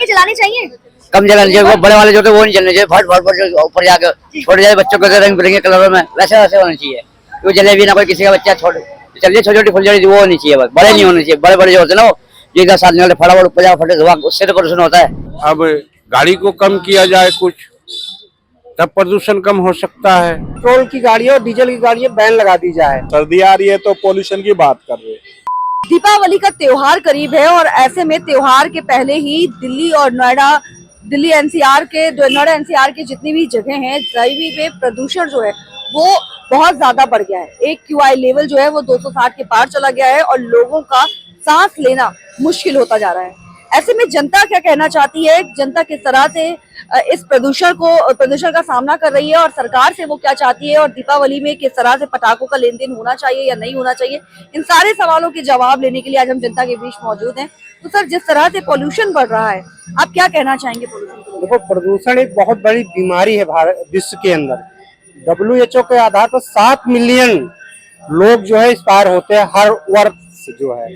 के चलानी चाहिए? कम जलानी चाहिए, वो बड़े वाले जो थे वो नहीं चलने चाहिए, फट फट फट ऊपर जाकर छोटे जाए बच्चों के रंग बिरंगे कलरों में वैसे वैसे होने चाहिए। वो जले भी ना कोई किसी का बच्चा छोड़ चलिए, छोटी छोटी फुलझड़ी वो होनी चाहिए, बस बड़े नहीं होने चाहिए। बड़े बड़े जो होते ना वो जिनका साथ निकलते फटाफट ऊपर जाओ फटे धुआं, उससे तो प्रदूषण होता है। अब गाड़ी को कम किया जाए कुछ, तब प्रदूषण कम हो सकता है। पेट्रोल की गाड़ियों और डीजल की गाड़ियां बैन लगा दी जाए। सर्दी आ रही है तो पोल्यूशन की बात कर रहे हैं। दीपावली का त्योहार करीब है और ऐसे में त्योहार के पहले ही दिल्ली और नोएडा एनसीआर के जितनी भी जगह हैं हाईवे पे प्रदूषण जो है वो बहुत ज्यादा बढ़ गया है। एक क्यूआई लेवल जो है वो 260 के पार चला गया है और लोगों का सांस लेना मुश्किल होता जा रहा है। ऐसे में जनता क्या कहना चाहती है, जनता किस तरह से इस प्रदूषण का सामना कर रही है और सरकार से वो क्या चाहती है और दीपावली में किस तरह से पटाखों का लेन देन होना चाहिए या नहीं होना चाहिए, इन सारे सवालों के जवाब लेने के लिए आज हम जनता के बीच मौजूद हैं। तो सर, जिस तरह से पोल्यूशन बढ़ रहा है, आप क्या कहना चाहेंगे पोल्यूशन को? देखो, प्रदूषण एक बहुत बड़ी बीमारी है भारत विश्व के अंदर। WHO के आधार पर 7 मिलियन लोग जो है एक्सपायर होते हैं हर वर्ष जो है।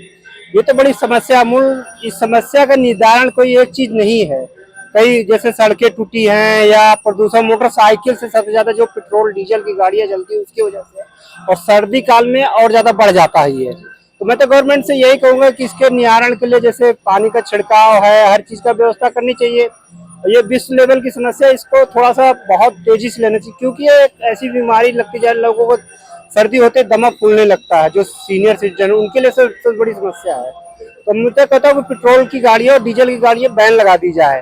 ये तो बड़ी समस्या, मूल इस समस्या का निदान कोई एक चीज नहीं है। कई जैसे सड़कें टूटी हैं या प्रदूषण मोटरसाइकिल से सबसे ज्यादा जो पेट्रोल डीजल की गाड़ियां चलती है उसकी वजह से, और सर्दी काल में और ज्यादा बढ़ जाता है ये। तो मैं तो गवर्नमेंट से यही कहूंगा कि इसके निवारण के लिए जैसे पानी का छिड़काव है, हर चीज का व्यवस्था करनी चाहिए। ये विश्व लेवल की समस्या, इसको थोड़ा सा बहुत तेजी से लेना चाहिए, क्योंकि ये एक ऐसी बीमारी लगती जा रही, लोगों को सर्दी होते दमा फूलने लगता है। जो सीनियर सिटीजन उनके लिए सबसे बड़ी समस्या है। तो मैं तो कहता हूँ कि पेट्रोल की गाड़ियां और डीजल की गाड़ियां बैन लगा दी जाए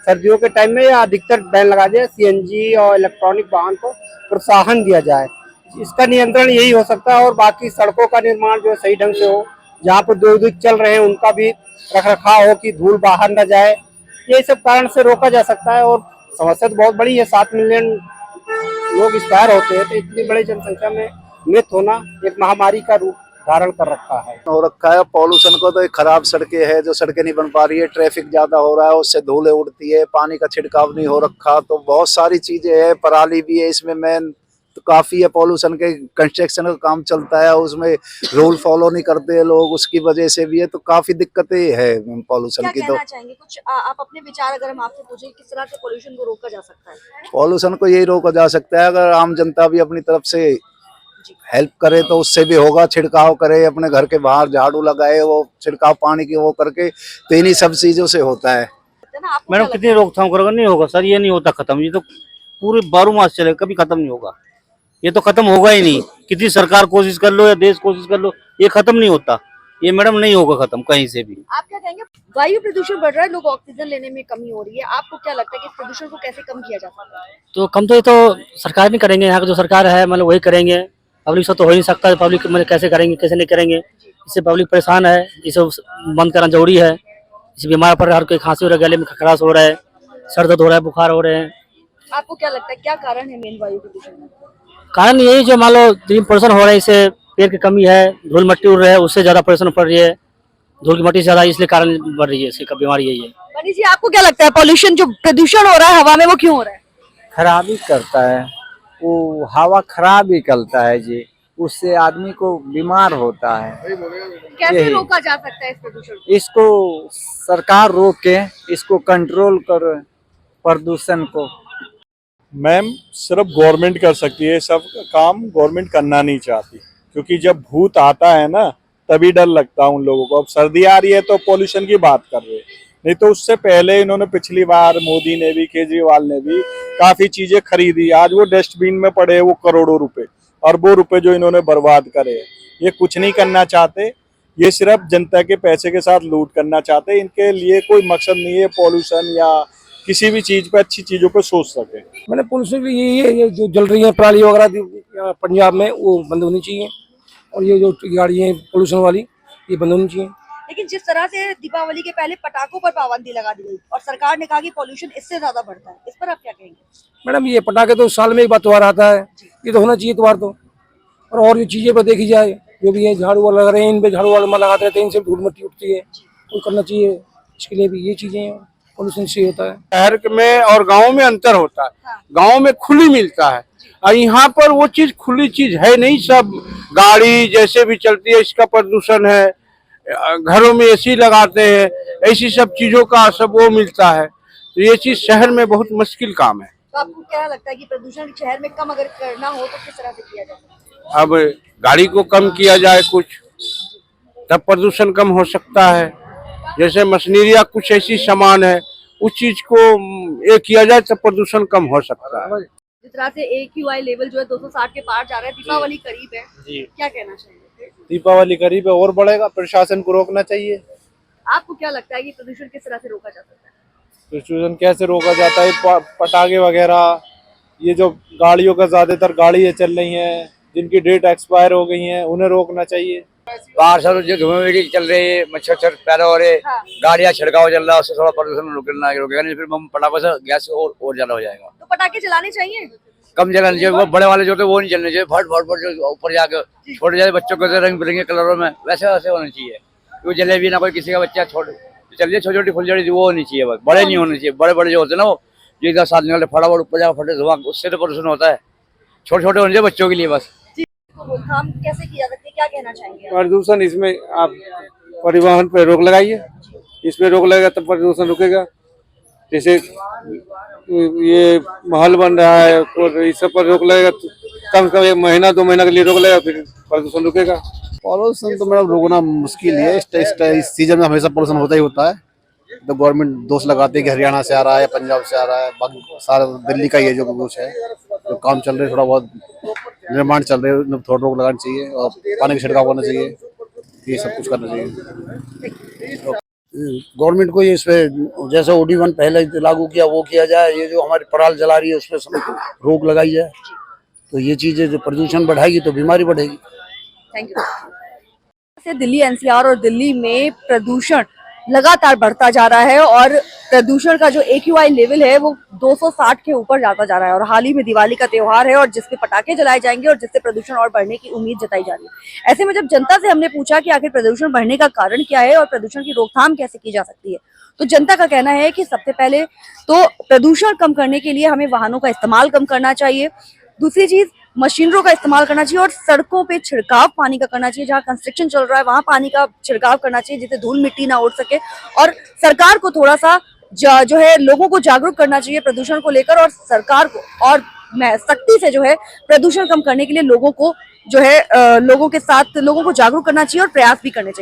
सर्दियों के टाइम में, या अधिकतर बैन लगा दिया। CNG और इलेक्ट्रॉनिक वाहन को प्रोत्साहन दिया जाए, इसका नियंत्रण यही हो सकता है। और बाकी सड़कों का निर्माण जो है सही ढंग से हो, जहाँ पर औद्योगिक चल रहे हैं उनका भी रख रखाव हो कि धूल बाहर न जाए, ये सब कारण से रोका जा सकता है। और समस्या तो बहुत बड़ी है, 7 मिलियन लोग एक्सपायर होते हैं, तो इतनी बड़ी जनसंख्या में मृत होना एक महामारी का रूप धारण कर रखा है। हो रखा है पॉल्यूशन को। तो खराब सड़कें है, जो सड़कें नहीं बन पा रही है, ट्रैफिक ज्यादा हो रहा है, उससे धूलें उड़ती है, पानी का छिड़काव नहीं हो रखा, तो बहुत सारी चीजें है। पराली भी है इसमें मेन, तो काफी है पॉल्यूशन के। कंस्ट्रक्शन का काम चलता है, उसमें रूल फॉलो नहीं करते हैं लोग, उसकी वजह से भी है। तो काफी दिक्कतें है पॉल्यूशन की। तो चाहेंगे कुछ आप अपने विचार अगर हम आपसे पूछें, किस तरह से पोल्यूशन को रोका जा सकता है? पॉल्यूशन को यही रोका जा सकता है, अगर आम जनता भी अपनी तरफ से हेल्प करे तो उससे भी होगा। छिड़काव करे, अपने घर के बाहर झाड़ू लगाए, वो छिड़काव पानी की वो करके, तो इन्हीं सब चीजों से होता है। मैडम कितनी रोकथाम करोगे, नहीं होगा सर, ये नहीं होता खत्म। ये तो पूरे 12 मास चले, कभी खत्म नहीं होगा। ये तो खत्म होगा ही नहीं, कितनी सरकार कोशिश कर लो या देश कोशिश कर लो, ये खत्म नहीं होता। ये मैडम नहीं होगा खत्म कहीं से भी। आप क्या कहेंगे? वायु प्रदूषण बढ़ रहा है, लोग ऑक्सीजन लेने में कमी हो रही है, आपको क्या लगता है कि इस प्रदूषण को कैसे कम किया जा सकता है? तो कम तो ये तो सरकार नहीं करेंगे, यहाँ की जो सरकार है मतलब वही करेंगे। पब्लिक से तो हो ही नहीं सकता, पब्लिक मतलब कैसे करेंगे, कैसे नहीं करेंगे। इससे पब्लिक परेशान है, इसे बंद करना जरूरी है। इसे बीमार पड़ रहा है, हर कोई खांसी हो रहा है, गले में खराश हो रहा है, सर दर्द हो रहा है, बुखार हो रहे हैं। आपको क्या लगता है क्या कारण है मेन वायु प्रदूषण में? कारण यही जो मान लो प्रदूषण हो रहा है, इससे पेड़ की कमी है, धूल मट्टी उड़ रहा है, उससे ज्यादा प्रदूषण पड़ रही है, धूल की मट्टी ज्यादा, इसलिए कारण बढ़ रही है, इसकी बीमारी यही है। मनीष जी, आपको क्या लगता है पोल्यूशन जो प्रदूषण हो रहा है हवा में वो क्यों हो रहा है? खराबी करता है, वो हवा खराब ही करता है जी, उससे आदमी को बीमार होता है। कैसे रोका जा सकता है इस प्रदूषण को? इसको सरकार रोके, इसको कंट्रोल करे प्रदूषण को। मैम, सिर्फ गवर्नमेंट कर सकती है, सब काम गवर्नमेंट करना नहीं चाहती, क्योंकि जब भूत आता है ना तभी डर लगता है उन लोगों को। अब सर्दी आ रही है तो पोल्यूशन की बात कर रहे हैं, नहीं तो उससे पहले इन्होंने पिछली बार मोदी ने भी, केजरीवाल ने भी काफी चीजें खरीदी। आज वो डस्टबिन में पड़े वो करोड़ों रुपए, अरबों रुपए जो इन्होंने बर्बाद करे। ये कुछ नहीं करना चाहते, ये सिर्फ जनता के पैसे के साथ लूट करना चाहते। इनके लिए कोई मकसद नहीं है पॉल्यूशन या किसी भी चीज पे, अच्छी चीजों पे सोच सके। मैंने पोल्यूशन भी यही है, ये जो जल रही है पराली वगैरह पंजाब में, वो बंद होनी चाहिए। और ये जो गाड़ियाँ हैं पोल्यूशन वाली, ये बंद होनी चाहिए। लेकिन जिस तरह से दीपावली के पहले पटाखों पर पाबंदी लगा दी गई और सरकार ने कहा कि पोल्यूशन इससे ज्यादा बढ़ता है, इस पर आप क्या कहेंगे? मैडम, ये पटाखे तो साल में एक बार त्योहार आता है, ये तो होना चाहिए त्योहार तो। और ये चीजें पर देखी जाए, जो भी है झाड़ू वाला लगा रहे हैं, इन पे झाड़ू वाला लगाते रहते हैं, इनसे धूल मिट्टी उठती है, तो करना चाहिए। इसके लिए भी ये चीजें पोल्यूशन से होता है। शहर में और गांव में अंतर होता है। गांव में खुली मिलता है और यहाँ पर वो चीज खुली चीज है नहीं, सब गाड़ी जैसे भी चलती है, इसका प्रदूषण है। घरों में एसी लगाते हैं, ऐसी सब चीजों का सब वो मिलता है। तो ये चीज शहर में बहुत मुश्किल काम है। तो आपको क्या लगता है कि प्रदूषण शहर में कम अगर करना हो तो किस तरह से किया जा सकता है? अब गाड़ी को कम किया जाए कुछ, तब प्रदूषण कम हो सकता है। जैसे मशीनरी या कुछ ऐसी सामान है, उस चीज को ये किया जाए तब प्रदूषण कम हो सकता है। जिस तरह से AQI लेवल जो है 260 के पार जा रहा है, दीपावली करीब है, जी। क्या कहना चाहिए? दीपावली करीब है और बढ़ेगा, प्रशासन को रोकना चाहिए। आपको क्या लगता है कि प्रदूषण किस तरह से रोका जा सकता है? प्रदूषण कैसे रोका जाता है? पटाखे वगैरह, ये जो गाड़ियों का ज्यादातर गाड़ियाँ चल रही हैं जिनकी डेट एक्सपायर हो गई हैं, उन्हें रोकना चाहिए। बाहर से जो धुआं चल रही है, मच्छर पैदा हो रहे, हाँ। गाड़ियाँ छिड़काव चल रहा है, उससे थोड़ा प्रदूषण रुकेगा नहीं, फिर हम पटाखों से गैस और ज्यादा हो जाएगा। तो पटाखे चलाने चाहिए? कम जलाने चाहिए, वो बड़े वाले जो थे वो नहीं चलने चाहिए, फट फट फट जो ऊपर जाकर छोटे जाए बच्चों को रंग बिरंगे कलरों में वैसे वैसे होने चाहिए। वो जलेबी ना कोई किसी का बच्चा चलिए छोटी छोटी फुलझड़ी वो होनी चाहिए, बस बड़े नहीं होने चाहिए। बड़े बड़े जो होते हैं ना वो जो इधर साथ निकलते फटाफट ऊपर जाकर फटे धुआं, उससे तो प्रदूषण होता है। छोटे छोटे होने चाहिए बच्चों के लिए बस। तो रोकथाम कैसे किया सकते हैं, क्या कहना चाहेंगे आप? प्रदूषण इसमें आप परिवहन पे रोक लगाइए, इसमें रोक लगेगा तब प्रदूषण रुकेगा। जैसे ये महल बन रहा है और इस सब पर रोक लगेगा तो कम से कम 1 महीना 2 महीना के लिए रोक लगेगा, फिर प्रदूषण रुकेगा। पॉल्यूशन तो मैडम रोकना मुश्किल ही है। इस सीजन में हमेशा पॉल्यूशन होता ही होता है। तो गवर्नमेंट दोष लगाती है कि हरियाणा से आ रहा है, पंजाब से आ रहा है, बाकी सारा दिल्ली का ये जो कुछ है, जो काम चल रहे थोड़ा बहुत निर्माण चल रहे हैं, थोड़ा रोक लगानी चाहिए और पानी का छिड़काव करना चाहिए, ये सब कुछ करना चाहिए। गवर्नमेंट को ये इस पे जैसे OD1 पहले लागू किया वो किया जाए, ये जो हमारी पराल जला रही है उस पर रोक लगाई जाए, तो ये चीजें जो प्रदूषण बढ़ाएगी तो बीमारी बढ़ेगी। Thank you. से दिल्ली NCR और दिल्ली में प्रदूषण लगातार बढ़ता जा रहा है और प्रदूषण का जो AQI लेवल है वो 260 के ऊपर जाता जा रहा है। और हाल ही में दिवाली का त्योहार है और जिसपे पटाखे जलाए जाएंगे और जिससे प्रदूषण और बढ़ने की उम्मीद जताई जा रही है। ऐसे में जब जनता से हमने पूछा कि आखिर प्रदूषण बढ़ने का कारण क्या है और प्रदूषण की रोकथाम कैसे की जा सकती है, तो जनता का कहना है कि सबसे पहले तो प्रदूषण कम करने के लिए हमें वाहनों का इस्तेमाल कम करना चाहिए। दूसरी चीज, मशीनरों का इस्तेमाल करना चाहिए और सड़कों पे छिड़काव पानी का करना चाहिए। जहाँ कंस्ट्रक्शन चल रहा है वहां पानी का छिड़काव करना चाहिए जिससे धूल मिट्टी ना उड़ सके। और सरकार को थोड़ा सा जो है लोगों को जागरूक करना चाहिए प्रदूषण को लेकर, और सरकार को और सख्ती से जो है प्रदूषण कम करने के लिए लोगों को जो है लोगों के साथ लोगों को जागरूक करना चाहिए और प्रयास भी करने चाहिए।